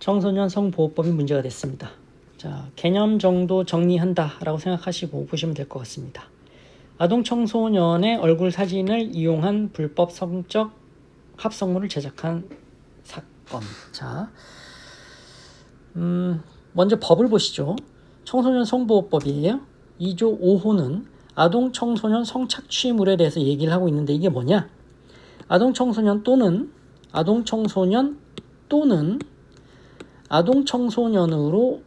청소년 성보호법이 문제가 됐습니다. 자, 개념 정도 정리한다라고 생각하시고 보시면 될 것 같습니다. 아동 청소년의 얼굴 사진을 이용한 불법 성적 합성물을 제작한 사건. 자, 먼저 법을 보시죠. 청소년 성보호법이에요. 2조 5호는 아동 청소년 성착취물에 대해서 얘기를 하고 있는데 이게 뭐냐? 아동 청소년 또는 아동 청소년으로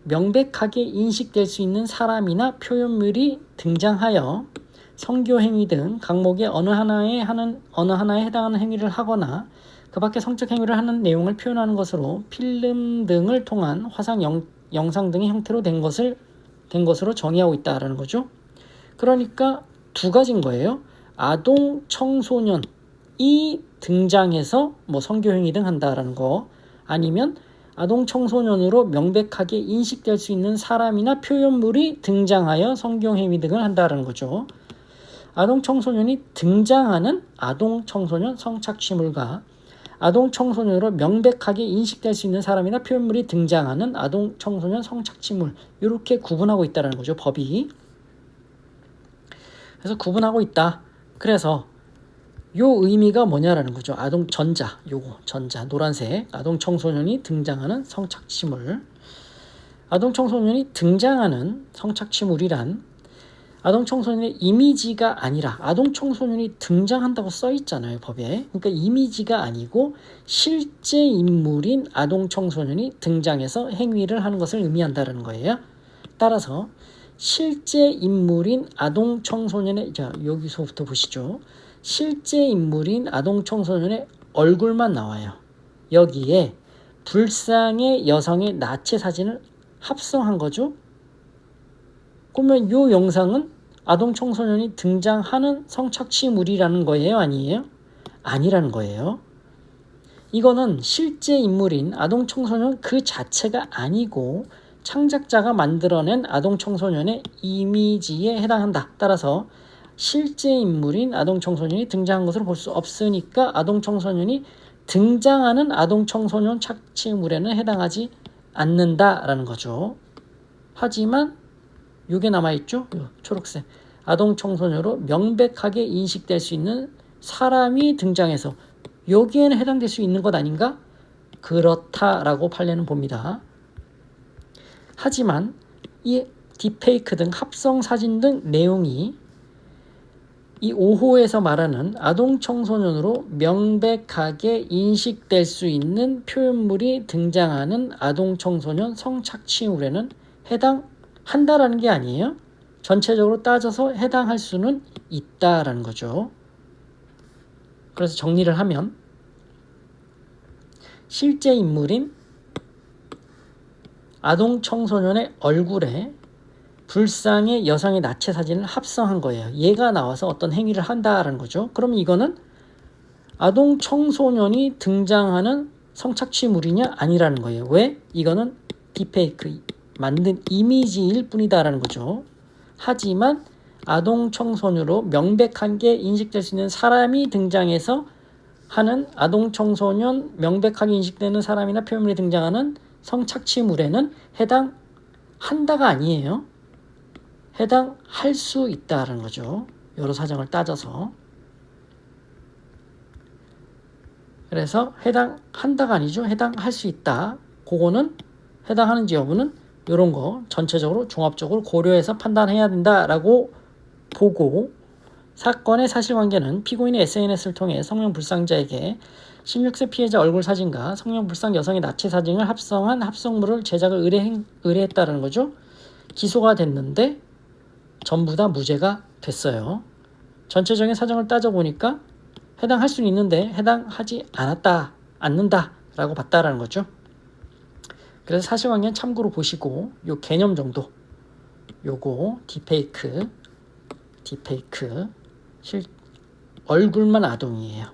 명백하게 인식될 수 있는 사람이나 표현물이 등장하여 성교 행위 등 각목의 어느 하나에 해당하는 행위를 하거나 그 밖에 성적 행위를 하는 내용을 표현하는 것으로 필름 등을 통한 화상 영상 등의 형태로 된 것으로 정의하고 있다라는 거죠. 그러니까 두 가지인 거예요. 아동 청소년이 등장해서 뭐 성교 행위 등 한다라는 거, 아니면 아동 청소년으로 명백하게 인식될 수 있는 사람이나 표현물이 등장하여 성교 행위 등을 한다라는 거죠. 아동 청소년이 등장하는 아동 청소년 성착취물과 아동 청소년으로 명백하게 인식될 수 있는 사람이나 표현물이 등장하는 아동 청소년 성착취물, 이렇게 구분하고 있다는 거죠, 법이. 그래서 구분하고 있다. 그래서 요 의미가 뭐냐라는 거죠. 아동 전자, 노란색 아동 청소년이 등장하는 성착취물. 아동 청소년이 등장하는 성착취물이란 아동 청소년의 이미지가 아니라, 아동 청소년이 등장한다고 써 있잖아요, 법에. 그러니까 이미지가 아니고 실제 인물인 아동 청소년이 등장해서 행위를 하는 것을 의미한다는 거예요. 따라서 실제 인물인 아동 청소년의, 자, 여기서부터 보시죠. 실제 인물인 아동 청소년의 얼굴만 나와요. 여기에 불상의 여성의 나체 사진을 합성한 거죠. 그러면 이 영상은 아동 청소년이 등장하는 성착취물이라는 거예요, 아니에요? 아니라는 거예요. 이거는 실제 인물인 아동 청소년 그 자체가 아니고 창작자가 만들어낸 아동 청소년의 이미지에 해당한다. 따라서 실제 인물인 아동 청소년이 등장한 것으로 볼 수 없으니까 아동 청소년이 등장하는 아동 청소년 착취물에는 해당하지 않는다라는 거죠. 하지만 이게 남아있죠? 초록색. 아동 청소년으로 명백하게 인식될 수 있는 사람이 등장해서 여기에는 해당될 수 있는 것 아닌가? 그렇다라고 판례는 봅니다. 하지만 이 딥페이크 등 합성 사진 등 내용이 이 5호에서 말하는 아동 청소년으로 명백하게 인식될 수 있는 표현물이 등장하는 아동 청소년 성착취물에는 해당한다라는 게 아니에요. 전체적으로 따져서 해당할 수는 있다라는 거죠. 그래서 정리를 하면 실제 인물인 아동 청소년의 얼굴에 불상의 여성의 나체 사진을 합성한 거예요. 얘가 나와서 어떤 행위를 한다라는 거죠. 그럼 이거는 아동 청소년이 등장하는 성착취물이냐? 아니라는 거예요. 왜? 이거는 딥페이크, 만든 이미지일 뿐이다라는 거죠. 하지만 아동 청소년으로 명백하게 인식될 수 있는 사람이 등장해서 하는 아동 청소년 명백하게 인식되는 사람이나 표현물이 등장하는 성착취물에는 해당한다가 아니에요. 해당할 수 있다는 거죠. 여러 사정을 따져서. 그래서 해당한다가 아니죠. 해당할 수 있다. 그거는 해당하는지 여부는 이런 거 전체적으로 종합적으로 고려해서 판단해야 된다라고 보고, 사건의 사실관계는 피고인의 SNS를 통해 성명불상자에게 16세 피해자 얼굴 사진과 성명불상 여성의 나체 사진을 합성한 합성물을 제작을 의뢰했다는 거죠. 기소가 됐는데 전부 다 무죄가 됐어요. 전체적인 사정을 따져보니까 해당할 수는 있는데 해당하지 않는다라고 봤다라는 거죠. 그래서 사실관계는 참고로 보시고 요 개념 정도, 요거 딥페이크 얼굴만 아동이에요.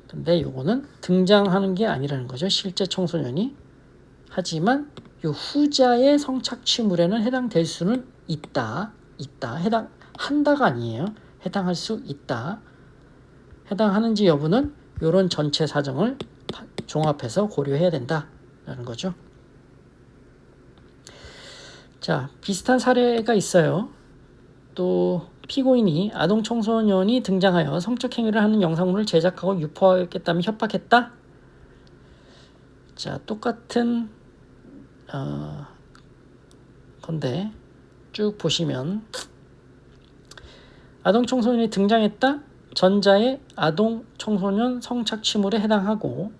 근데 요거는 등장하는 게 아니라는 거죠. 실제 청소년이. 하지만 요 후자의 성착취물에는 해당될 수는 있다. 해당한다가 아니에요. 해당할 수 있다. 해당하는지 여부는 요런 전체 사정을 종합해서 고려해야 된다라는 거죠. 자, 비슷한 사례가 있어요. 또 피고인이 아동 청소년이 등장하여 성적 행위를 하는 영상물을 제작하고 유포하겠다며 협박했다. 자, 똑같은 건데 쭉 보시면 아동 청소년이 등장했다. 전자의 아동 청소년 성착취물에 해당하고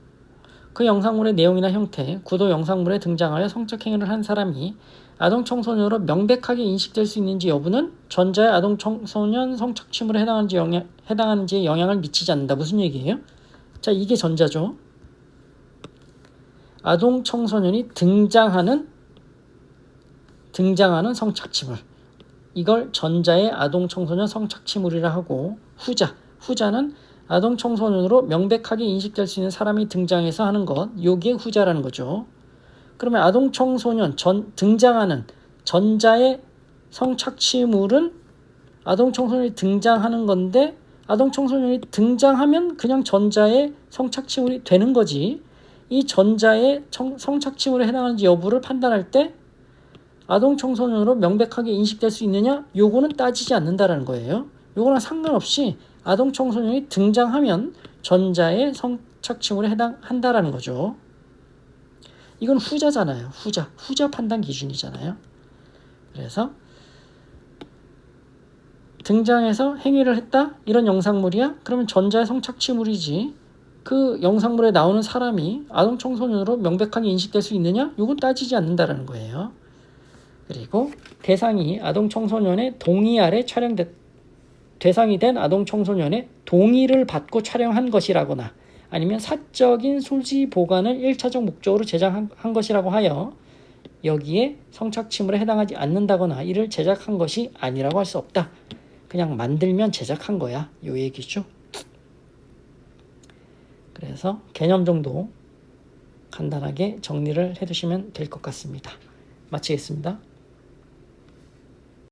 그 영상물의 내용이나 형태, 구도 영상물에 등장하여 성적 행위를 한 사람이 아동 청소년으로 명백하게 인식될 수 있는지 여부는 전자의 아동 청소년 성착취물에 해당하는지에 영향을 미치지 않는다. 무슨 얘기예요? 자, 이게 전자죠. 아동 청소년이 등장하는 성착취물. 이걸 전자의 아동 청소년 성착취물이라 하고 후자는 아동 청소년으로 명백하게 인식될 수 있는 사람이 등장해서 하는 것. 요게 후자라는 거죠. 그러면 아동 청소년 등장하는 전자의 성착취물은 아동 청소년이 등장하는 건데 아동 청소년이 등장하면 그냥 전자의 성착취물이 되는 거지. 이 전자의 성착취물에 해당하는지 여부를 판단할 때 아동 청소년으로 명백하게 인식될 수 있느냐? 요거는 따지지 않는다라는 거예요. 요거랑 상관없이 아동 청소년이 등장하면 전자의 성착취물에 해당한다라는 거죠. 이건 후자잖아요. 후자 판단 기준이잖아요. 그래서 등장해서 행위를 했다? 이런 영상물이야? 그러면 전자의 성착취물이지. 그 영상물에 나오는 사람이 아동 청소년으로 명백하게 인식될 수 있느냐? 이건 따지지 않는다라는 거예요. 그리고 대상이 아동 청소년의 동의 아래 대상이 된 아동 청소년의 동의를 받고 촬영한 것이라거나 아니면 사적인 소지 보관을 1차적 목적으로 제작한 것이라고 하여 여기에 성착취물에 해당하지 않는다거나 이를 제작한 것이 아니라고 할 수 없다. 그냥 만들면 제작한 거야. 요 얘기죠. 그래서 개념 정도 간단하게 정리를 해두시면 될 것 같습니다. 마치겠습니다.